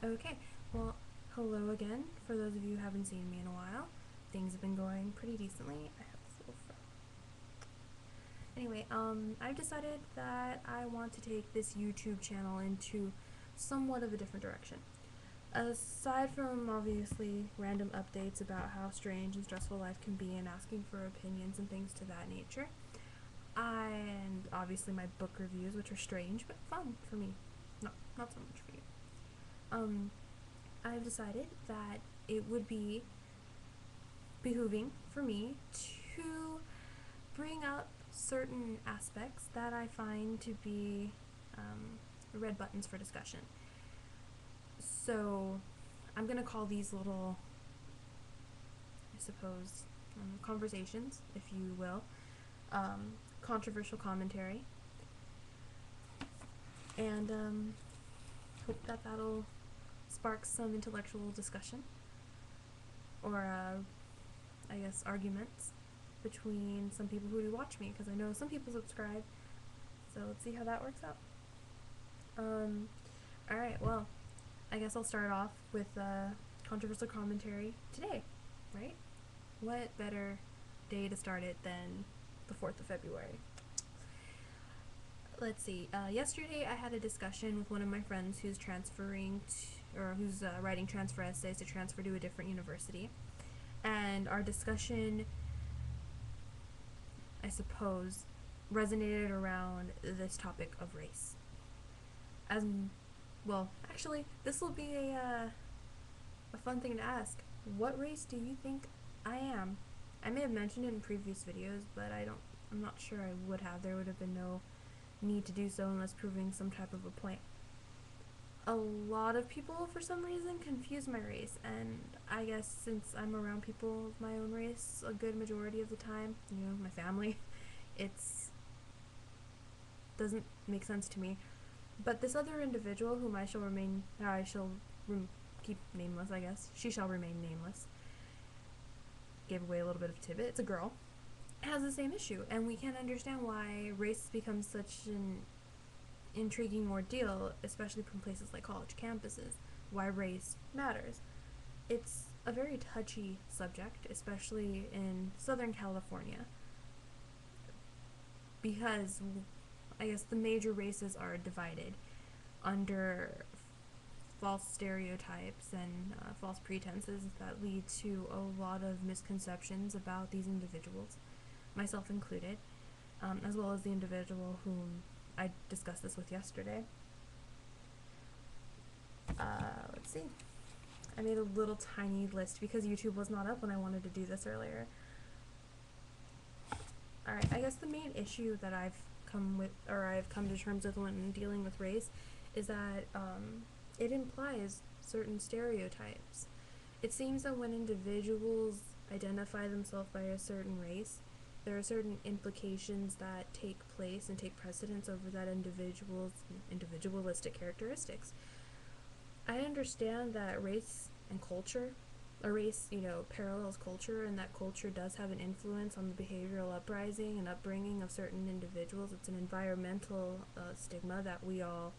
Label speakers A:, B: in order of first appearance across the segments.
A: Okay, well, hello again. For those of you who haven't seen me in a while, things have been going pretty decently. I have this little fro. Anyway, I've decided that I want to take this YouTube channel into somewhat of a different direction. Aside from obviously random updates about how strange and stressful life can be and asking for opinions and things to that nature, and obviously my book reviews, which are strange but fun for me. Not so much for you. Um, I've decided that it would be behooving for me to bring up certain aspects that I find to be red buttons for discussion. So I'm going to call these little, I suppose, conversations, if you will, controversial commentary. And hope that that'll spark some intellectual discussion or I guess arguments between some people who do watch me, because I know some people subscribe, so let's see how that works out. Alright, well, I guess I'll start off with controversial commentary today, right? What better day to start it than the 4th of February? Let's see, yesterday I had a discussion with one of my friends who's transferring or who's writing transfer essays to transfer to a different university, and our discussion, I suppose, resonated around this topic of race. As well, actually, this will be a fun thing to ask. What race do you think I am? I may have mentioned it in previous videos, but I'm not sure I would have. There would have been no need to do so unless proving some type of a point. A lot of people, for some reason, confuse my race, and I guess since I'm around people of my own race a good majority of the time, my family, it's doesn't make sense to me. But this other individual, whom I shall keep nameless, I guess, she shall remain nameless, gave away a little bit of a tidbit, it's a girl, has the same issue, and we can't understand why race becomes such an intriguing ordeal, especially from places like college campuses, why race matters. It's a very touchy subject, especially in Southern California, because I guess the major races are divided under false stereotypes and false pretenses that lead to a lot of misconceptions about these individuals, myself included, as well as the individual whom I discussed this with yesterday. Let's see. I made a little tiny list because YouTube was not up when I wanted to do this earlier. Alright, I guess the main issue that I've come to terms with when dealing with race is that it implies certain stereotypes. It seems that when individuals identify themselves by a certain race, there are certain implications that take place and take precedence over that individual's individualistic characteristics. I understand that race and culture, a race, parallels culture, and that culture does have an influence on the behavioral uprising and upbringing of certain individuals. It's an environmental stigma that we all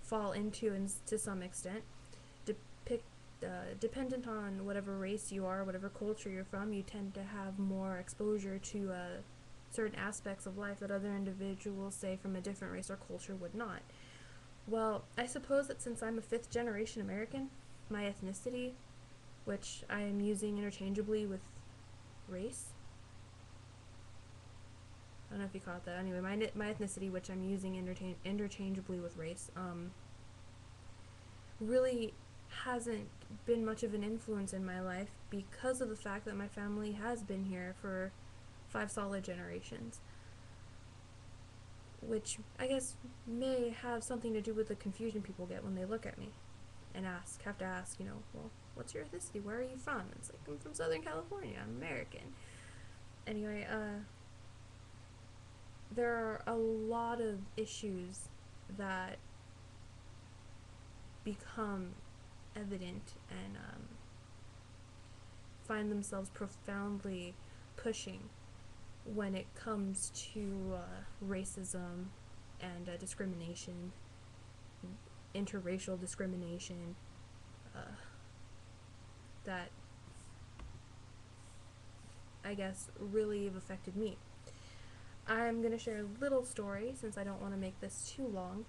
A: fall into, and to some extent, dependent on whatever race you are, whatever culture you're from, you tend to have more exposure to certain aspects of life that other individuals, say from a different race or culture, would not. Well, I suppose that since I'm a 5th generation American, my ethnicity, which I am using interchangeably with race, I don't know if you caught that. Anyway, my ethnicity, which I'm using interchangeably with race, really hasn't been much of an influence in my life because of the fact that my family has been here for 5 solid generations, which I guess may have something to do with the confusion people get when they look at me and have to ask, well, what's your ethnicity? Where are you from? It's like, I'm from Southern California. I'm American. Anyway, there are a lot of issues that become evident and find themselves profoundly pushing when it comes to racism and discrimination interracial discrimination that I guess really have affected me. I'm going to share a little story since I don't want to make this too long,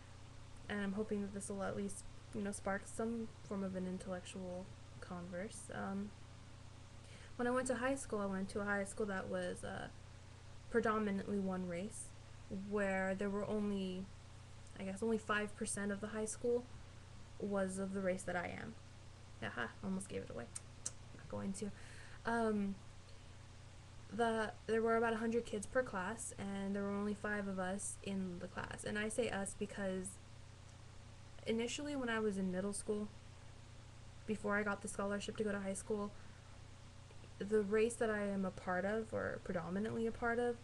A: and I'm hoping that this will at least, spark some form of an intellectual converse. When I went to high school, I went to a high school that was predominantly one race, where there were only, I guess, only 5% of the high school was of the race that I am. Haha, almost gave it away. Not going to. There were about 100 kids per class, and there were only 5 of us in the class. And I say us because initially when I was in middle school, before I got the scholarship to go to high school, the race that I am a part of, or predominantly a part of,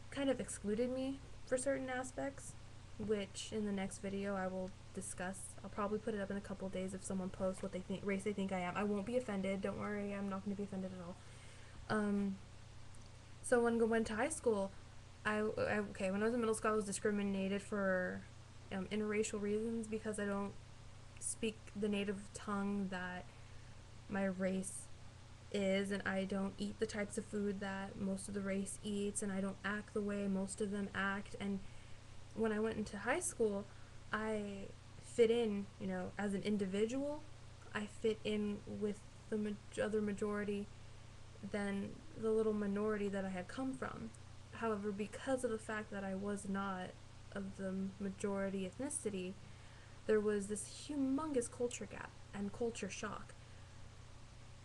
A: kind of excluded me for certain aspects, which in the next video I will discuss. I'll probably put it up in a couple days if someone posts what they think race they think I am. I won't be offended, don't worry, I'm not going to be offended at all. So when I went to high school, when I was in middle school, I was discriminated for interracial reasons because I don't speak the native tongue that my race is, and I don't eat the types of food that most of the race eats, and I don't act the way most of them act. And when I went into high school, I fit in, as an individual, I fit in with the other majority than the little minority that I had come from. However, because of the fact that I was not of the majority ethnicity, there was this humongous culture gap and culture shock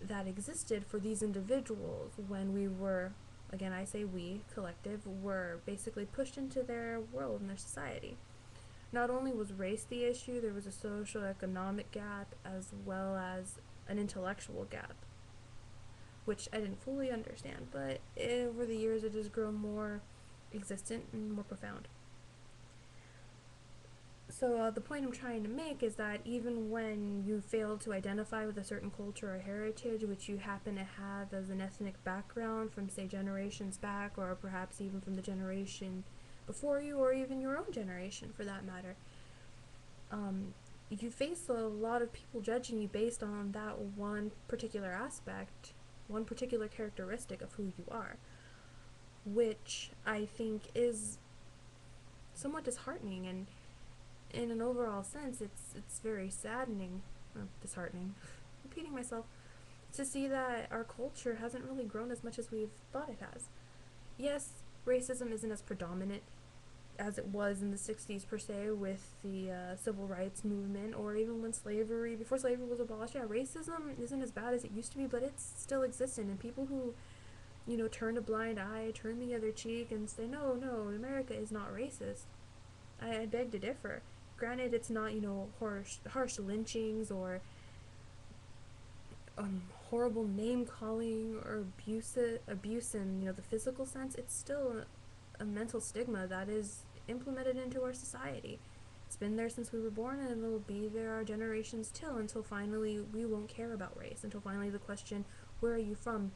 A: that existed for these individuals when we were, again I say we, collective, were basically pushed into their world and their society. Not only was race the issue, there was a socio-economic gap as well as an intellectual gap, which I didn't fully understand, but over the years it has grown more existent and more profound. So the point I'm trying to make is that even when you fail to identify with a certain culture or heritage which you happen to have as an ethnic background from, say, generations back, or perhaps even from the generation before you, or even your own generation for that matter, you face a lot of people judging you based on that one particular aspect, one particular characteristic of who you are, which I think is somewhat disheartening, and in an overall sense, it's very saddening, or disheartening, repeating myself, to see that our culture hasn't really grown as much as we've thought it has. Yes, racism isn't as predominant as it was in the 60s per se with the civil rights movement, or even when before slavery was abolished. Yeah, racism isn't as bad as it used to be, but it's still existent, and people who, turn a blind eye, turn the other cheek, and say, no, America is not racist, I beg to differ. Granted, it's not, harsh lynchings or horrible name calling or abuse in, the physical sense. It's still a mental stigma that is implemented into our society. It's been there since we were born, and it'll be there our generations till, until finally we won't care about race, until finally the question, where are you from,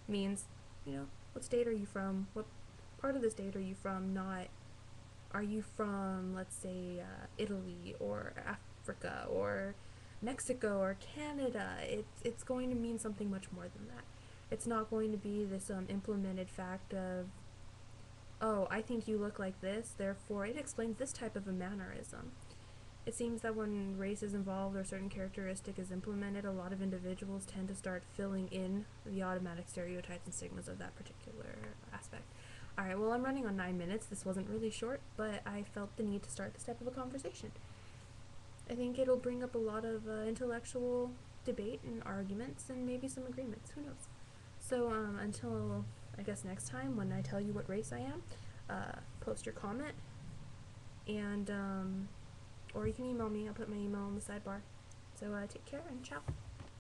A: means, what state are you from, what part of the state are you from, not, are you from, let's say, Italy, or Africa, or Mexico, or Canada. It's going to mean something much more than that. It's not going to be this implemented fact of, oh, I think you look like this, therefore it explains this type of a mannerism. It seems that when race is involved or a certain characteristic is implemented, a lot of individuals tend to start filling in the automatic stereotypes and stigmas of that particular aspect. Alright, well, I'm running on 9 minutes. This wasn't really short, but I felt the need to start this type of a conversation. I think it'll bring up a lot of intellectual debate and arguments, and maybe some agreements. Who knows? So, until, I guess, next time when I tell you what race I am, post your comment, and, or you can email me. I'll put my email in the sidebar. So, take care, and ciao.